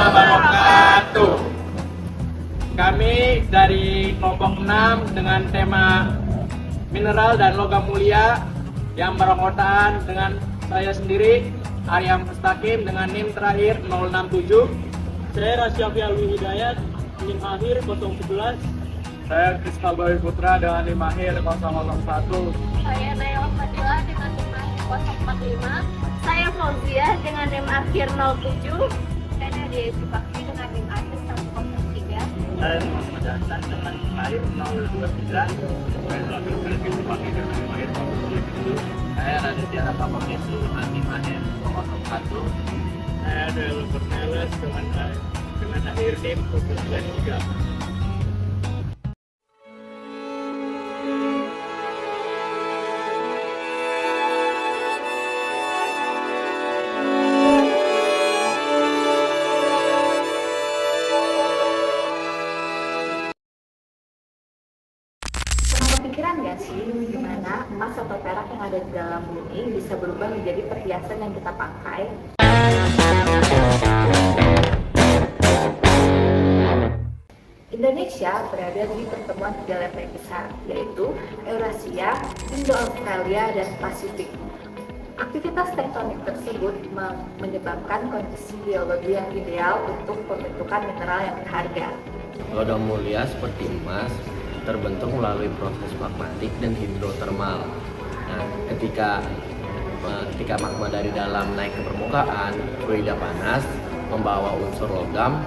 wabarakatuh. Kami dari kelompok 6 dengan tema mineral dan logam mulia yang beranggotaan dengan saya sendiri, Arya Mustaqim dengan NIM terakhir 067. Saya Rasyafi Alwi Hidayat, NIM akhir 011. Saya Kristal Bawi Putra dengan NIM akhir 001. Saya Nayla Fadila dengan NIM akhir 045. Saya Fauzia dengan NIM akhir 07. Saya Nadia Sibakti dengan NIM akhir 103. Saya Muhammad Hasan dengan NIM akhir 023. Saya Zafir Filipin Sibakti dengan NIM akhir 027. Saya Raditya Rakapakesu dengan NIM akhir 001. Saya Del Cornelis dengan akhir NIM 093. Kepikiran nggak sih gimana emas atau perak yang ada di dalam bumi bisa berubah menjadi perhiasan yang kita pakai? Indonesia berada di pertemuan tiga lempeng besar, yaitu Eurasia, Indo-Australia, dan Pasifik. Aktivitas tektonik tersebut menyebabkan kondisi geologi yang ideal untuk pembentukan mineral yang berharga. Logam mulia seperti emas terbentuk melalui proses magmatik dan hidrotermal. Nah, ketika magma dari dalam naik ke permukaan, fluida panas membawa unsur logam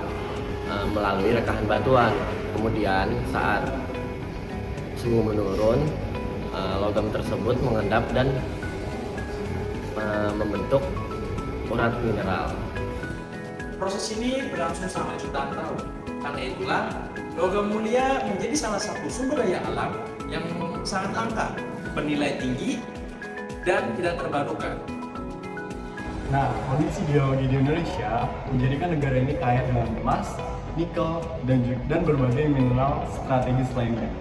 melalui rekahan batuan. Kemudian saat suhu menurun, logam tersebut mengendap dan membentuk urat mineral. Proses ini berlangsung selama jutaan tahun. Karena itulah, logam mulia menjadi salah satu sumber daya alam yang sangat langka, bernilai tinggi, dan tidak terbarukan. Nah, kondisi geologi di Indonesia menjadikan negara ini kaya dengan emas, nikel, dan berbagai mineral strategis lainnya.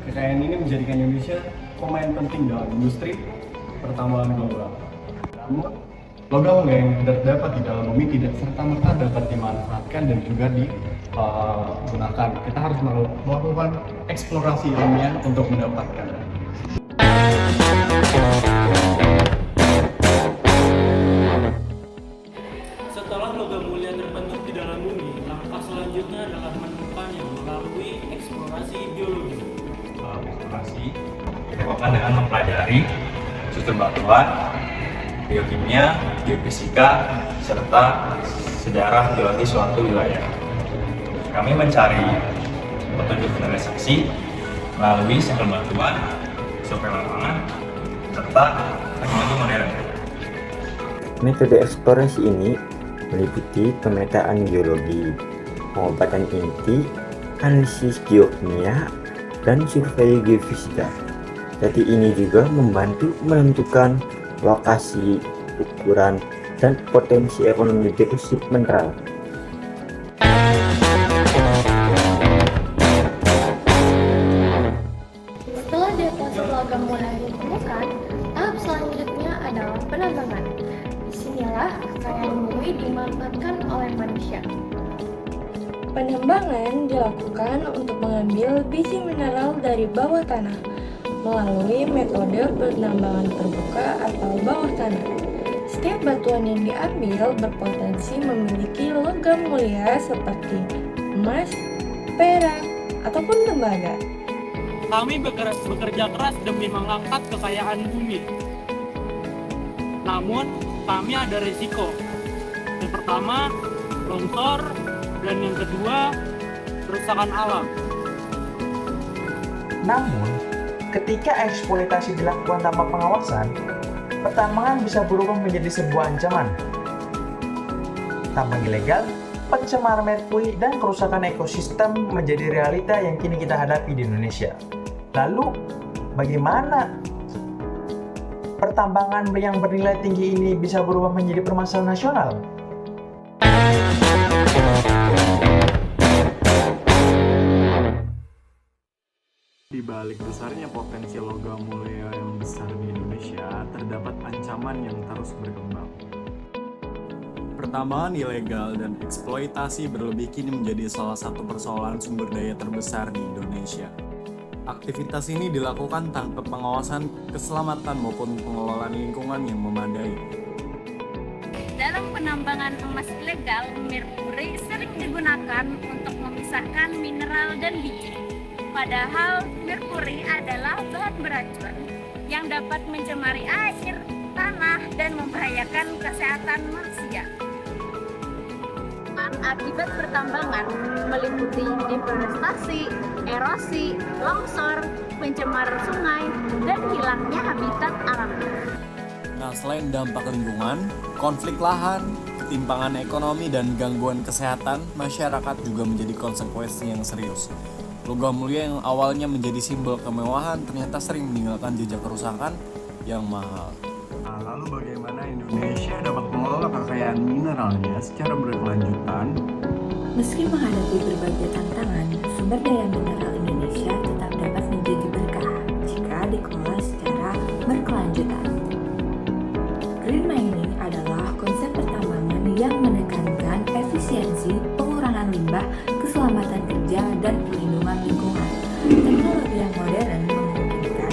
Kekayaan ini menjadikan Indonesia pemain penting dalam industri pertambangan global. Namun, logam yang terdapat di dalam bumi tidak serta-merta dapat dimanfaatkan dan juga digunakan. Kita harus melakukan eksplorasi ilmiah untuk mendapatkannya. Setelah logam mulia terbentuk di dalam bumi, langkah selanjutnya adalah menemukannya melalui eksplorasi biologi. Eksplorasi dilakukan dengan mempelajari struktur batuan, geokimia, geofisika, serta sejarah geologi suatu wilayah. Kami mencari petunjuk mineralisasi melalui sampel batuan, survei lapangan, serta teknologi modern. Metode eksplorasi ini meliputi pemetaan geologi, pengobatan inti, analisis geokimia, dan survei geofisika. Studi ini juga membantu menentukan lokasi, ukuran, dan potensi ekonomi deposit mineral. Setelah deposit logam mulia ditemukan, tahap selanjutnya adalah penambangan. Disinilah kekayaan bumi dimanfaatkan oleh manusia. Penambangan dilakukan untuk mengambil biji mineral dari bawah tanah melalui metode penambangan terbuka atau bawah tanah. Setiap batuan yang diambil berpotensi memiliki logam mulia seperti emas, perak, ataupun tembaga. Kami bekerja keras demi mengangkat kekayaan bumi. Namun, kami ada risiko. Yang pertama, longsor, dan yang kedua, kerusakan alam. Namun, ketika eksploitasi dilakukan tanpa pengawasan, pertambangan bisa berubah menjadi sebuah ancaman. Tambang ilegal, pencemaran merkuri, dan kerusakan ekosistem menjadi realita yang kini kita hadapi di Indonesia. Lalu, bagaimana pertambangan yang bernilai tinggi ini bisa berubah menjadi permasalahan nasional? Di balik besarnya potensi logam mulia yang besar di Indonesia, terdapat ancaman yang terus berkembang. Pertambangan ilegal dan eksploitasi berlebih kini menjadi salah satu persoalan sumber daya terbesar di Indonesia. Aktivitas ini dilakukan tanpa pengawasan keselamatan maupun pengelolaan lingkungan yang memadai. Dalam penambangan emas ilegal, merkuri sering digunakan untuk memisahkan mineral dan biji. Padahal merkuri adalah bahan beracun yang dapat mencemari air, tanah, dan membahayakan kesehatan manusia. Akibat pertambangan meliputi deforestasi, erosi, longsor, pencemaran sungai, dan hilangnya habitat alam. Nah, selain dampak lingkungan, konflik lahan, ketimpangan ekonomi, dan gangguan kesehatan, masyarakat juga menjadi konsekuensi yang serius. Logam mulia yang awalnya menjadi simbol kemewahan ternyata sering meninggalkan jejak kerusakan yang mahal. Nah, lalu bagaimana Indonesia dapat mengelola kekayaan mineralnya secara berkelanjutan? Meski menghadapi berbagai tantangan, sumber daya mineral Indonesia tetap dapat menjadi berkah jika dikelola secara berkelanjutan. Green mining adalah konsep pertambangan yang menekankan efisiensi, pengurangan limbah, keselamatan kerja, dan perlindungan lingkungan. Teknologi yang modern memungkinkan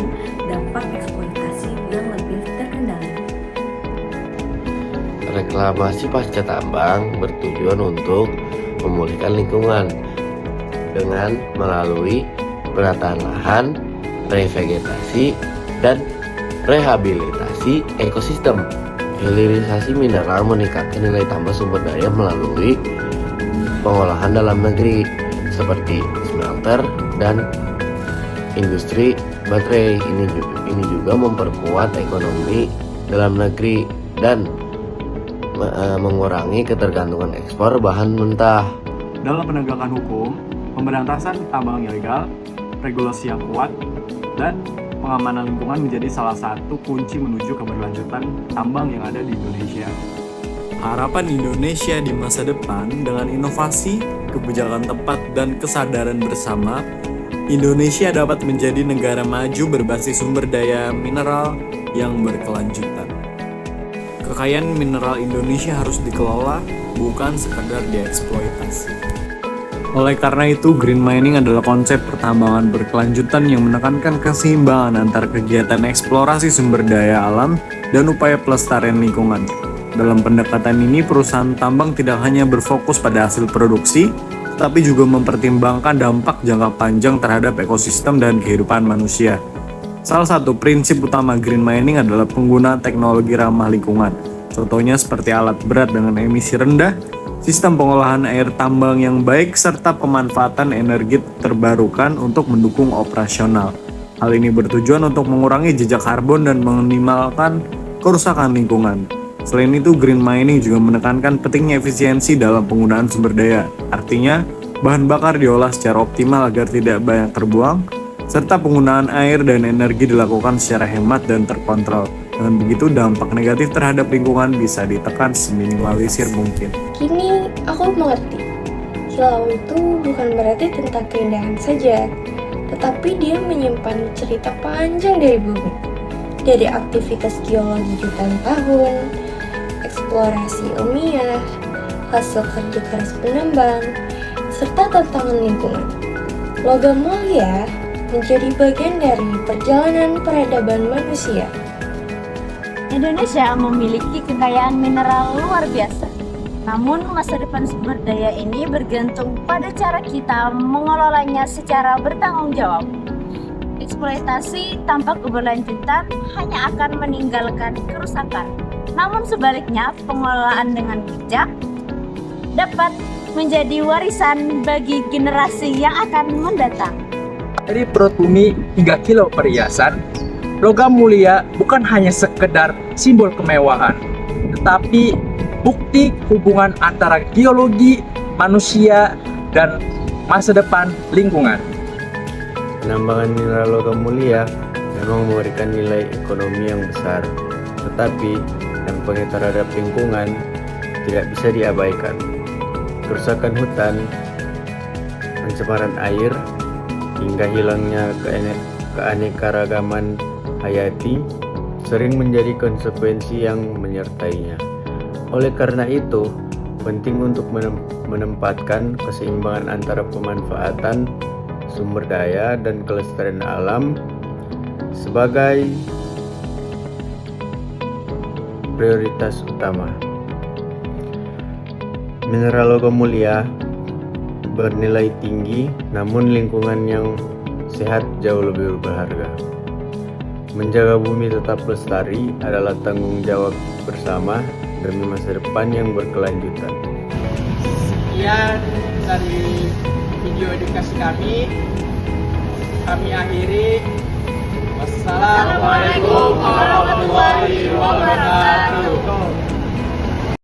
dampak eksploitasi yang lebih terkendali. Reklamasi pasca tambang bertujuan untuk memulihkan lingkungan dengan melalui penataan lahan, revegetasi, dan rehabilitasi ekosistem. Hilirisasi mineral meningkatkan nilai tambah sumber daya melalui pengolahan dalam negeri seperti smelter dan industri baterai. Ini juga memperkuat ekonomi dalam negeri dan mengurangi ketergantungan ekspor bahan mentah. Dalam penegakan hukum, pemberantasan tambang ilegal, regulasi yang kuat, dan pengamanan lingkungan menjadi salah satu kunci menuju keberlanjutan tambang yang ada di Indonesia. Harapan Indonesia di masa depan dengan inovasi, kebijakan tepat, dan kesadaran bersama, Indonesia dapat menjadi negara maju berbasis sumber daya mineral yang berkelanjutan. Kekayaan mineral Indonesia harus dikelola, bukan sekedar dieksploitasi. Oleh karena itu, green mining adalah konsep pertambangan berkelanjutan yang menekankan keseimbangan antara kegiatan eksplorasi sumber daya alam dan upaya pelestarian lingkungan. Dalam pendekatan ini, perusahaan tambang tidak hanya berfokus pada hasil produksi, tapi juga mempertimbangkan dampak jangka panjang terhadap ekosistem dan kehidupan manusia. Salah satu prinsip utama green mining adalah penggunaan teknologi ramah lingkungan. Contohnya seperti alat berat dengan emisi rendah, sistem pengolahan air tambang yang baik, serta pemanfaatan energi terbarukan untuk mendukung operasional. Hal ini bertujuan untuk mengurangi jejak karbon dan meminimalkan kerusakan lingkungan. Selain itu, green mining juga menekankan pentingnya efisiensi dalam penggunaan sumber daya. Artinya, bahan bakar diolah secara optimal agar tidak banyak terbuang, serta penggunaan air dan energi dilakukan secara hemat dan terkontrol. Dengan begitu, dampak negatif terhadap lingkungan bisa ditekan seminimalisir mungkin. Kini aku mengerti, kilau itu bukan berarti tentang keindahan saja, tetapi dia menyimpan cerita panjang dari bumi. Dari aktivitas geologi jutaan tahun, eksplorasi ilmiah, hasil kerja keras penambang, serta tantangan lingkungan. Logam mulia menjadi bagian dari perjalanan peradaban manusia. Indonesia memiliki kekayaan mineral luar biasa. Namun masa depan sumber daya ini bergantung pada cara kita mengelolanya secara bertanggung jawab. Eksploitasi tanpa keberlanjutan hanya akan meninggalkan kerusakan. Namun sebaliknya, pengelolaan dengan bijak dapat menjadi warisan bagi generasi yang akan mendatang. Dari perut bumi hingga kilo perhiasan, logam mulia bukan hanya sekedar simbol kemewahan, tetapi bukti hubungan antara geologi, manusia, dan masa depan lingkungan. Penambangan mineral logam mulia memang memberikan nilai ekonomi yang besar, tetapi dampaknya terhadap lingkungan tidak bisa diabaikan. Kerusakan hutan, pencemaran air, hingga hilangnya keanekaragaman hayati sering menjadi konsekuensi yang menyertainya. Oleh karena itu, penting untuk menempatkan keseimbangan antara pemanfaatan sumber daya dan kelestarian alam sebagai prioritas utama. Mineral logam mulia bernilai tinggi, namun lingkungan yang sehat jauh lebih berharga. Menjaga bumi tetap lestari adalah tanggung jawab bersama demi masa depan yang berkelanjutan. Sekian dari video edukasi kami akhiri. Wassalamualaikum warahmatullahi wabarakatuh.